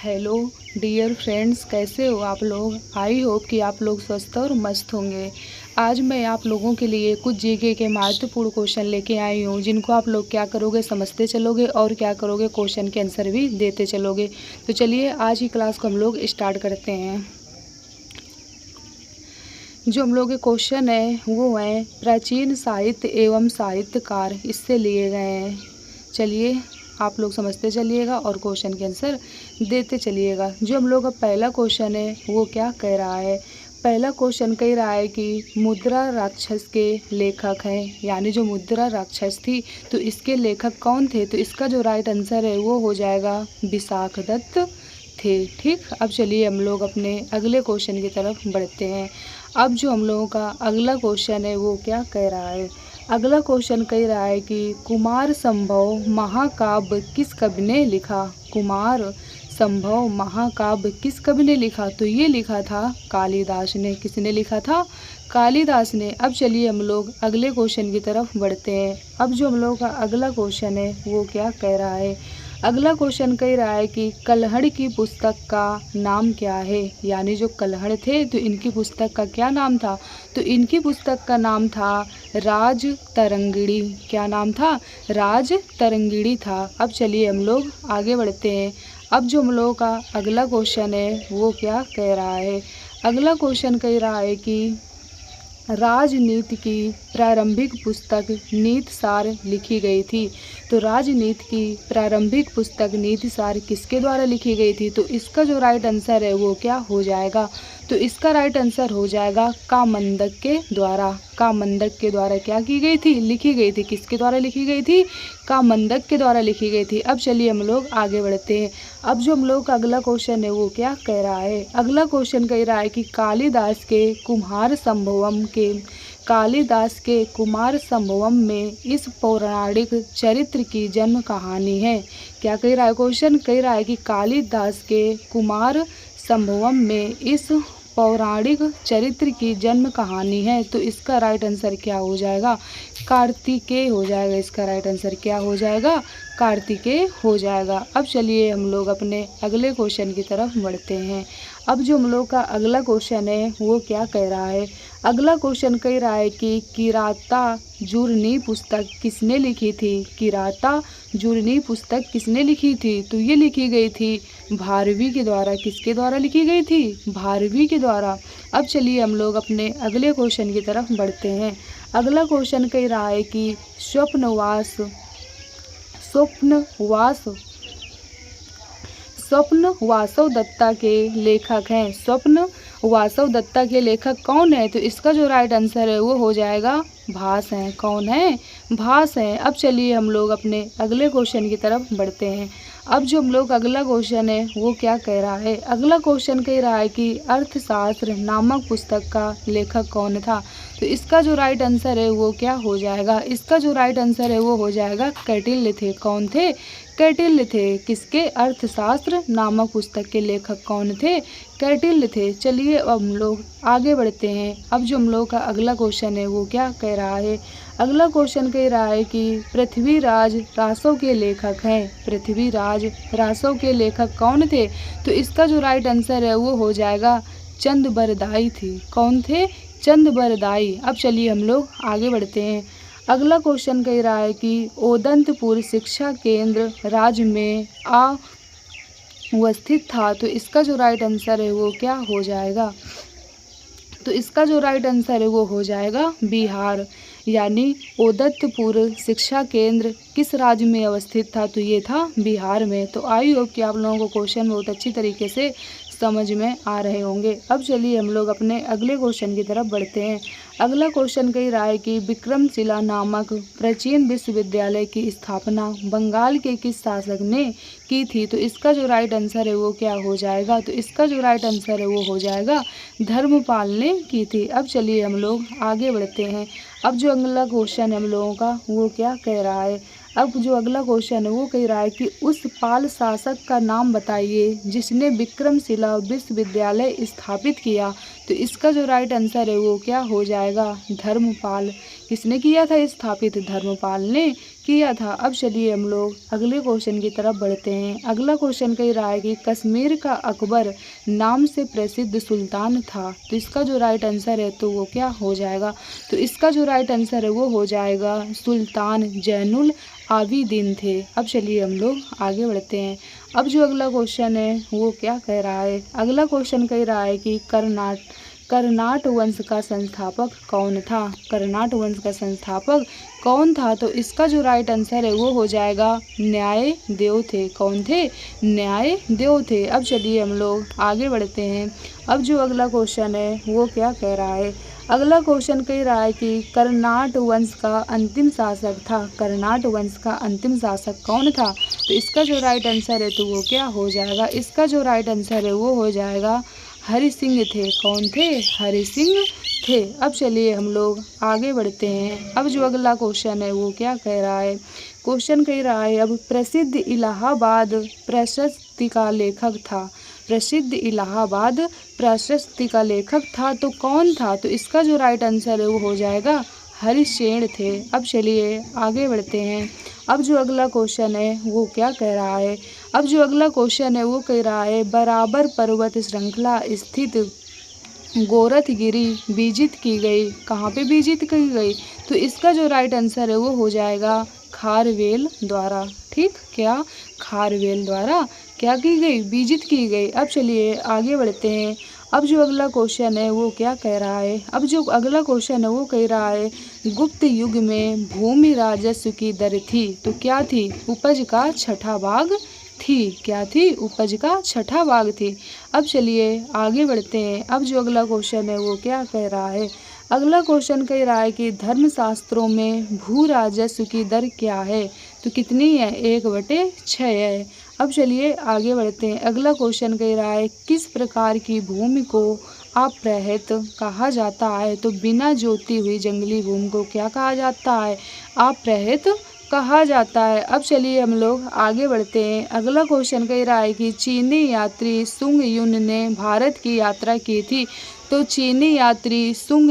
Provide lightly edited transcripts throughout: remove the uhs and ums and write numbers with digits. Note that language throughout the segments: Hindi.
हेलो डियर फ्रेंड्स, कैसे हो आप लोग। आई होप कि आप लोग स्वस्थ और मस्त होंगे। आज मैं आप लोगों के लिए कुछ जीके के महत्वपूर्ण क्वेश्चन लेके आई हूँ, जिनको आप लोग क्या करोगे, समझते चलोगे और क्या करोगे, क्वेश्चन के आंसर भी देते चलोगे। तो चलिए आज की क्लास को हम लोग स्टार्ट करते हैं। जो हम लोग के क्वेश्चन है वो है प्राचीन साहित्य एवं साहित्यकार, इससे लिए गए हैं। चलिए आप लोग समझते चलिएगा और क्वेश्चन के आंसर देते चलिएगा। जो हम लोग का पहला क्वेश्चन है वो क्या कह रहा है। पहला क्वेश्चन कह रहा है कि मुद्रा राक्षस के लेखक हैं, यानी जो मुद्रा राक्षस थी तो इसके लेखक कौन थे। तो इसका जो राइट आंसर है वो हो जाएगा विशाखदत्त थे। ठीक, अब चलिए हम लोग अपने अगले क्वेश्चन की तरफ बढ़ते हैं। अब जो हम लोगों का अगला क्वेश्चन है वो क्या कह रहा है। अगला क्वेश्चन कह रहा है कि कुमार संभव महाकाव्य किस कवि ने लिखा। कुमार संभव महाकाव्य किस कवि ने लिखा। तो ये लिखा था कालिदास ने। किसने लिखा था। कालिदास ने। अब चलिए हम लोग अगले क्वेश्चन की तरफ बढ़ते हैं। अब जो हम लोग का अगला क्वेश्चन है वो क्या कह रहा है। अगला क्वेश्चन कह रहा है कि कल्हड़ की पुस्तक का नाम क्या है, यानी जो कल्हड़ थे तो इनकी पुस्तक का क्या नाम था। तो इनकी पुस्तक का नाम था राज तरंगिणी। क्या नाम था। राज तरंगिणी था। अब चलिए हम लोग आगे बढ़ते हैं। अब जो हम लोगों का अगला क्वेश्चन है वो क्या कह रहा है। अगला क्वेश्चन कह रहा है कि राजनीति की प्रारंभिक पुस्तक नीतिसार लिखी गई थी। तो राजनीति की प्रारंभिक पुस्तक नीतिसार किसके द्वारा लिखी गई थी। तो इसका जो राइट आंसर है वो क्या हो जाएगा। तो इसका राइट आंसर हो जाएगा कामंदक के द्वारा। कामंदक के द्वारा क्या की गई थी, लिखी गई थी। किसके द्वारा लिखी गई थी, कामंदक के द्वारा लिखी गई थी। अब चलिए हम लोग आगे बढ़ते हैं। अब जो हम लोग का अगला क्वेश्चन है वो क्या कह रहा है। अगला क्वेश्चन कह रहा है कि कालिदास के कुमार संभवम कालिदास के कुमार संभवम में इस पौराणिक चरित्र की जन्म कहानी है। क्या कह रहा है क्वेश्चन, कह रहा है कि कालिदास के कुमार संभवम में इस पौराणिक चरित्र की जन्म कहानी है। तो इसका राइट आंसर क्या हो जाएगा, कार्तिकेय हो जाएगा। इसका राइट आंसर क्या हो जाएगा, कार्तिकेय हो जाएगा। अब चलिए हम लोग अपने अगले क्वेश्चन की तरफ बढ़ते हैं। अब जो हम लोग का अगला क्वेश्चन है वो क्या कह रहा है। अगला क्वेश्चन कह रहा है कि किराता जूरनी पुस्तक किसने लिखी थी। किराता जूरनी पुस्तक किसने लिखी थी। तो ये लिखी गई थी भारवी के द्वारा। किसके द्वारा लिखी गई थी, भारवी के द्वारा। अब चलिए हम लोग अपने अगले क्वेश्चन की तरफ बढ़ते हैं। अगला क्वेश्चन कह रहा है कि स्वप्नवास स्वप्न वासव दत्ता के लेखक हैं। स्वप्न वासव दत्ता के लेखक कौन है। तो इसका जो राइट आंसर है वो हो जाएगा भास हैं। कौन है, भास हैं। अब चलिए हम लोग अपने अगले क्वेश्चन की तरफ बढ़ते हैं। अब जो हम लोग अगला क्वेश्चन है वो क्या कह रहा है। अगला क्वेश्चन कह रहा है कि अर्थशास्त्र नामक पुस्तक का लेखक कौन था। तो इसका जो राइट आंसर है वो क्या हो जाएगा। इसका जो राइट आंसर है वो हो जाएगा कौटिल्य थे। कौन थे, कौटिल्य थे। किसके, अर्थशास्त्र नामक पुस्तक के लेखक कौन थे, कौटिल्य थे। चलिए अब हम लोग आगे बढ़ते हैं। अब जो हम लोग का अगला क्वेश्चन है वो क्या कह रहा है। अगला क्वेश्चन कह रहा है कि पृथ्वीराज रासव के लेखक हैं। पृथ्वीराज रासव के लेखक कौन थे। तो इसका जो राइट आंसर है वो हो जाएगा चंदबरदाई थी। कौन थे, चंदबरदाई। अब चलिए हम लोग आगे बढ़ते हैं। अगला क्वेश्चन कह रहा है कि ओदंतपुर शिक्षा केंद्र राज्य में अवस्थित था। तो इसका जो राइट आंसर है वो क्या हो जाएगा। तो इसका जो राइट आंसर है वो हो जाएगा बिहार, यानी ओदंतपुर शिक्षा केंद्र किस राज्य में अवस्थित था। तो ये था बिहार में। तो आई होप कि आप लोगों को क्वेश्चन बहुत अच्छी तरीके से समझ में आ रहे होंगे। अब चलिए हम लोग अपने अगले क्वेश्चन की तरफ बढ़ते हैं। अगला क्वेश्चन कह रहा है कि विक्रमशिला नामक प्राचीन विश्वविद्यालय की स्थापना बंगाल के किस शासक ने की थी। तो इसका जो राइट आंसर है वो क्या हो जाएगा। तो इसका जो राइट आंसर है वो हो जाएगा धर्मपाल ने की थी। अब चलिए हम लोग आगे बढ़ते हैं। अब जो अगला क्वेश्चन है हम लोगों का वो क्या कह रहा है। अब जो अगला क्वेश्चन है वो कह रहा है कि उस पाल शासक का नाम बताइए जिसने विक्रमशिला विश्वविद्यालय स्थापित किया। तो इसका जो राइट आंसर है वो क्या हो जाएगा, धर्मपाल। किसने किया था स्थापित? धर्मपाल ने किया था। अब चलिए हम लोग अगले क्वेश्चन की तरफ बढ़ते हैं। अगला क्वेश्चन कह रहा है कि कश्मीर का अकबर नाम से प्रसिद्ध सुल्तान था। तो इसका जो राइट आंसर है तो वो क्या हो जाएगा? तो इसका जो राइट आंसर है वो हो जाएगा सुल्तान जैनुल आबिदीन थे। अब चलिए हम लोग आगे बढ़ते हैं। अब जो अगला क्वेश्चन है वो क्या कह रहा है? अगला क्वेश्चन कह रहा है कि कर्नाट वंश का संस्थापक कौन था? कर्नाट वंश का संस्थापक कौन था? तो इसका जो राइट आंसर है वो हो जाएगा न्याय देव थे। कौन थे? न्याय देव थे। अब चलिए हम लोग आगे बढ़ते हैं। अब जो अगला क्वेश्चन है वो क्या कह रहा है? अगला क्वेश्चन कह रहा है कि कर्नाट वंश का अंतिम शासक था। कर्नाट वंश का अंतिम शासक कौन था? तो इसका जो राइट आंसर है तो वो क्या हो जाएगा? इसका जो राइट आंसर है वो हो जाएगा हरि सिंह थे। कौन थे? हरि सिंह थे। अब चलिए हम लोग आगे बढ़ते हैं। अब जो अगला क्वेश्चन है वो क्या कह रहा है? क्वेश्चन कह रहा है अब प्रसिद्ध इलाहाबाद प्रशस्ति का लेखक था। प्रसिद्ध इलाहाबाद प्रशस्ति का लेखक था तो कौन था? तो इसका जो राइट आंसर है वो हो जाएगा हरिशेन थे। अब चलिए आगे बढ़ते हैं। अब जो अगला क्वेश्चन है वो क्या कह रहा है? अब जो अगला क्वेश्चन है वो कह रहा है बराबर पर्वत श्रृंखला स्थित गोरखगिरी विजित की गई। कहाँ पे विजित की गई? तो इसका जो राइट आंसर है वो हो जाएगा खारवेल द्वारा। ठीक, क्या? खारवेल द्वारा क्या की गई? विजित की गई। अब चलिए आगे बढ़ते हैं। अब जो अगला क्वेश्चन है वो क्या कह रहा है? अब जो अगला क्वेश्चन है वो कह रहा है गुप्त युग में भूमि राजस्व की दर थी तो क्या थी? उपज का छठा भाग थी। क्या थी? उपज का छठा भाग थी। अब चलिए आगे बढ़ते हैं। अब जो अगला क्वेश्चन है वो क्या कह रहा है? अगला क्वेश्चन कह रहा है कि धर्मशास्त्रों में भू राजस्व की दर क्या है? तो कितनी है? 1/6 है। अब चलिए आगे बढ़ते हैं। अगला क्वेश्चन कह रहा है किस प्रकार की भूमि को अप्रहत कहा जाता है? तो बिना जोती हुई जंगली भूमि को क्या कहा जाता है? अप्रहत कहा जाता है। अब चलिए हम लोग आगे बढ़ते हैं। अगला क्वेश्चन कह रहा है कि चीनी यात्री सुंग युन ने भारत की यात्रा की थी। तो चीनी यात्री सुंग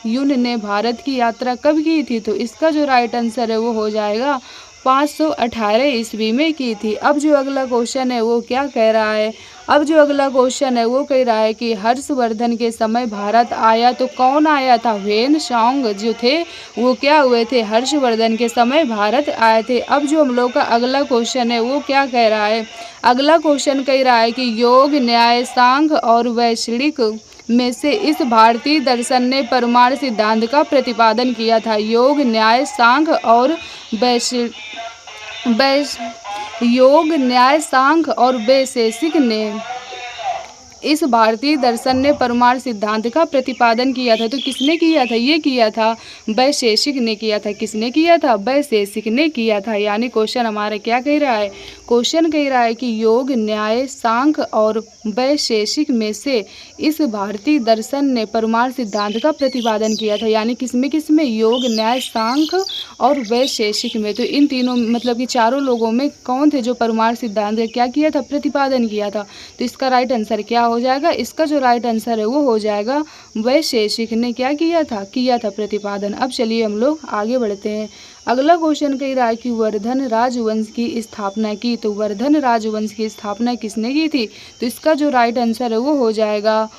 युन ने भारत की यात्रा कब की थी? तो इसका जो राइट आंसर है वो हो जाएगा 518 ईस्वी में की थी। अब जो अगला क्वेश्चन है वो क्या कह रहा है? अब जो अगला क्वेश्चन है वो कह रहा है कि हर्षवर्धन के समय भारत आया तो कौन आया था? ह्वेन सांग जो थे वो क्या हुए थे? हर्षवर्धन के समय भारत आए थे। अब जो हम लोग का अगला क्वेश्चन है वो क्या कह रहा है? अगला क्वेश्चन कह रहा है कि योग न्याय सांख्य और वैष्णिक में से इस भारतीय दर्शन ने परमाणु सिद्धांत का प्रतिपादन किया था। योग न्याय सांख्य और वैशेषिक ने इस भारतीय दर्शन ने परमाणु सिद्धांत का प्रतिपादन किया था। तो किसने किया था? ये किया था वैशेषिक ने किया था। किसने किया था? वैशेषिक ने किया था। यानी क्वेश्चन हमारा क्या कह रहा है? क्वेश्चन कह रहा है कि योग न्याय सांख्य और वैशेषिक में से इस भारतीय दर्शन ने परमाणु सिद्धांत का प्रतिपादन किया था। यानी किसमें? योग न्याय सांख्य और वैशेषिक में। तो इन तीनों मतलब कि चारों लोगों में कौन थे जो परमाणु सिद्धांत का क्या किया था? प्रतिपादन किया था। तो इसका राइट आंसर क्या हो जाएगा? इसका जो राइट आंसर है वो हो जाएगा वैशेषिक ने क्या किया था प्रतिपादन। अब चलिए हम लोग आगे बढ़ते हैं। अगला क्वेश्चन कह रहा है कि वर्धन राजवंश की स्थापना की। तो वर्धन राजवंश की स्थापना किसने की थी? तो इसका जो राइट आंसर है वो हो जाएगा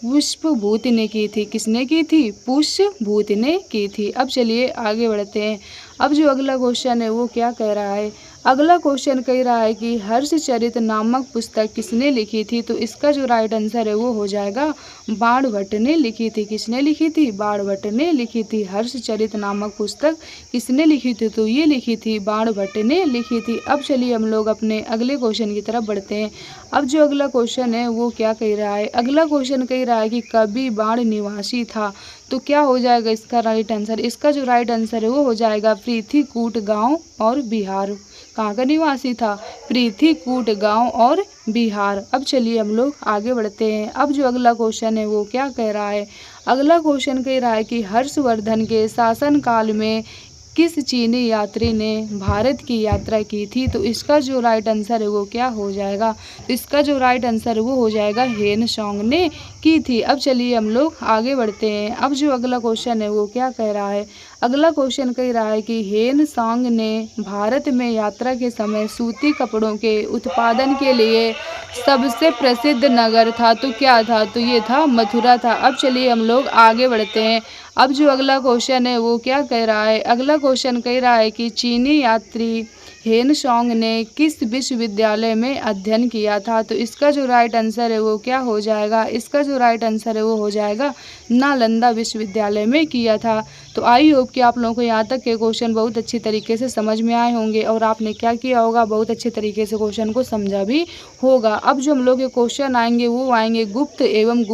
पुष्पभूति ने की थी। किसने की थी? पुष्पभूति ने की थी। अब चलिए आगे बढ़ते हैं। अब जो अगला क्वेश्चन है वो क्या कह रहा है? अगला क्वेश्चन कह रहा है कि हर्षचरित नामक पुस्तक किसने लिखी थी? तो इसका जो राइट आंसर है वो हो जाएगा बाणभट्ट ने लिखी थी। किसने लिखी थी? बाणभट्ट ने लिखी थी। हर्षचरित नामक पुस्तक किसने लिखी थी? तो ये लिखी थी बाणभट्ट ने लिखी थी। अब चलिए हम लोग अपने अगले क्वेश्चन की तरफ बढ़ते हैं। अब जो अगला क्वेश्चन है वो क्या कह रहा है? अगला क्वेश्चन कह रहा है कि कभी बाण निवासी था। तो क्या हो जाएगा इसका राइट आंसर? इसका जो राइट आंसर है वो हो जाएगा पृथ्वीकूट गांव और बिहार। कहाँ का निवासी था? पृथ्वीकूट गांव और बिहार। अब चलिए हम लोग आगे बढ़ते हैं। अब जो अगला क्वेश्चन है वो क्या कह रहा है? अगला क्वेश्चन कह रहा है कि हर्षवर्धन के शासनकाल में किस चीनी यात्री ने भारत की यात्रा की थी? तो इसका जो राइट आंसर है वो क्या हो जाएगा? तो इसका जो राइट आंसर है वो हो जाएगा हेन सांग ने की थी। अब चलिए हम लोग आगे बढ़ते हैं। अब जो अगला क्वेश्चन है वो क्या कह रहा है? अगला क्वेश्चन कह रहा है कि हेन सांग ने भारत में यात्रा के समय सूती कपड़ों के उत्पादन के लिए सबसे प्रसिद्ध नगर था, तो क्या था? तो ये था मथुरा था। अब चलिए हम लोग आगे बढ़ते हैं। अब जो अगला क्वेश्चन है वो क्या कह रहा है? अगला क्वेश्चन कह रहा है कि चीनी यात्री हेन सांग ने किस विश्वविद्यालय में अध्ययन किया था? तो इसका जो राइट आंसर है वो क्या हो जाएगा? इसका जो राइट आंसर है वो हो जाएगा नालंदा विश्वविद्यालय में किया था। तो आई होप कि आप लोगों को यहाँ तक के क्वेश्चन बहुत अच्छी तरीके से समझ में आए होंगे और आपने क्या किया होगा, बहुत अच्छे तरीके से क्वेश्चन को समझा भी होगा। अब जो हम लोग के क्वेश्चन आएंगे वो आएंगे गुप्त एवं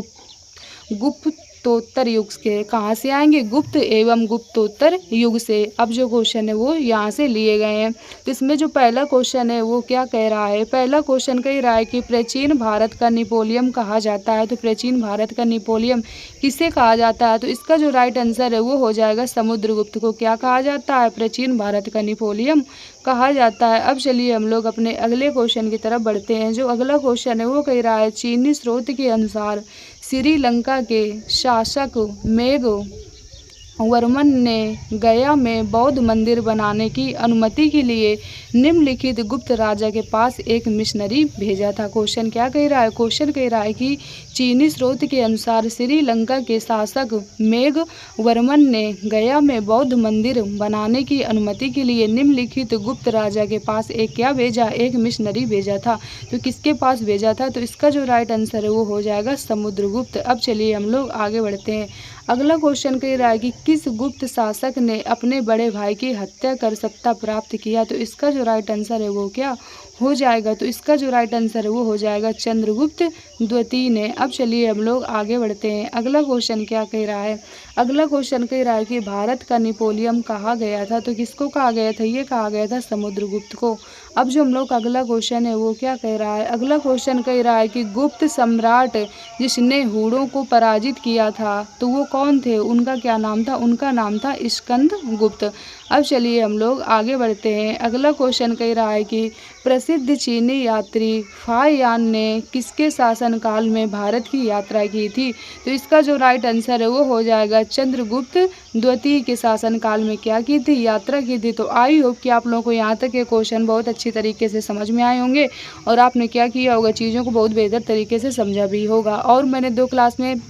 गुप्तोत्तर युग के। कहाँ से आएंगे? गुप्त एवं गुप्तोत्तर युग से। अब जो क्वेश्चन है वो यहाँ से लिए गए हैं। तो इसमें जो पहला क्वेश्चन है वो क्या कह रहा है? पहला क्वेश्चन कह रहा है कि प्राचीन भारत का नेपोलियन कहा जाता है। तो प्राचीन भारत का नेपोलियन किसे कहा जाता है? तो इसका जो राइट आंसर है वो हो जाएगा समुद्रगुप्त को। क्या कहा जाता है? प्राचीन भारत का नेपोलियन कहा जाता है। अब चलिए हम लोग अपने अगले क्वेश्चन की तरफ बढ़ते हैं। जो अगला क्वेश्चन है वो कह रहा है चीनी स्रोत के अनुसार श्रीलंका के शासक मेघवर्मन ने गया में बौद्ध मंदिर बनाने की अनुमति के लिए निम्नलिखित गुप्त राजा के पास एक मिशनरी भेजा था। क्वेश्चन क्या कह रहा है? क्वेश्चन कह रहा है कि चीनी स्रोत के अनुसार श्रीलंका के शासक मेघवर्मन ने गया में बौद्ध मंदिर बनाने की अनुमति के लिए निम्नलिखित गुप्त राजा के पास एक क्या भेजा? एक मिशनरी भेजा था। तो किसके पास भेजा था? तो इसका जो राइट आंसर है वो हो जाएगा समुद्रगुप्त। अब चलिए हम लोग आगे बढ़ते हैं। अगला क्वेश्चन कह रहा है कि किस गुप्त शासक ने अपने बड़े भाई की हत्या कर सत्ता प्राप्त किया? तो इसका जो राइट आंसर है वो क्या हो जाएगा? तो इसका जो राइट आंसर है वो हो जाएगा चंद्रगुप्त द्वितीय ने। अब चलिए हम लोग आगे बढ़ते हैं। अगला क्वेश्चन क्या कह रहा है? अगला क्वेश्चन कह रहा है कि भारत का नेपोलियन कहा गया था। तो किसको कहा गया था? ये कहा गया था समुद्रगुप्त को। अब जो हम लोग का अगला क्वेश्चन है वो क्या कह रहा है? अगला क्वेश्चन कह रहा है कि गुप्त सम्राट जिसने हूणों को पराजित किया था तो वो कौन थे? उनका क्या नाम था? उनका नाम था स्कंदगुप्त। अब चलिए हम लोग आगे बढ़ते हैं। अगला क्वेश्चन कह रहा है कि प्रसिद्ध चीनी यात्री फाहियान ने किसके शासनकाल में भारत की यात्रा की थी? तो इसका जो राइट आंसर है वो हो जाएगा चंद्रगुप्त द्वितीय के शासनकाल में क्या की थी? यात्रा की थी। तो आई होप कि आप लोगों को यहाँ तक के क्वेश्चन बहुत अच्छी तरीके से समझ में आए होंगे और आपने क्या किया होगा, चीज़ों को बहुत बेहतर तरीके से समझा भी होगा। और मैंने 2 क्लास में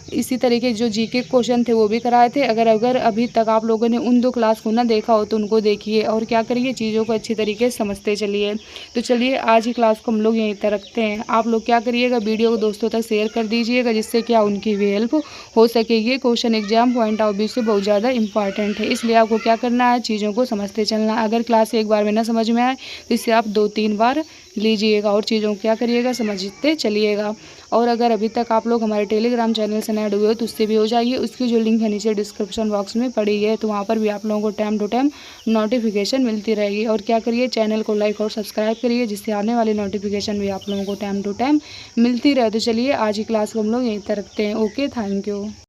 इसी तरीके जो जीके क्वेश्चन थे वो भी कराए थे। अगर अभी तक आप लोगों ने उन 2 क्लास को ना देखा हो तो उनको देखिए और क्या करिए, चीज़ों को अच्छी तरीके से समझते चलिए। तो चलिए आज की क्लास को हम लोग यहीं तक रखते हैं। आप लोग क्या करिएगा, वीडियो को दोस्तों तक शेयर कर दीजिएगा जिससे क्या उनकी भी हेल्प हो सके। ये question exam point of view से बहुत ज़्यादा इंपॉर्टेंट है, इसलिए आपको क्या करना है, चीज़ों को समझते चलना। अगर क्लास एक बार में ना समझ में आए तो इसे आप 2-3 बार लीजिएगा और चीज़ों को क्या करिएगा, समझते चलिएगा। और अगर अभी तक आप लोग हमारे टेलीग्राम चैनल से ऐड हुए हो तो उससे भी हो जाइए। उसकी जो लिंक है नीचे डिस्क्रिप्शन बॉक्स में पड़ी है, तो वहाँ पर भी आप लोगों को टाइम टू टाइम नोटिफिकेशन मिलती रहेगी। और क्या करिए, चैनल को लाइक और सब्सक्राइब करिए जिससे आने वाली नोटिफिकेशन भी आप लोगों को टाइम टू टाइम मिलती रहे। तो चलिए आज की क्लास को हम लोग यहीं तक रखते हैं। Okay, thank you.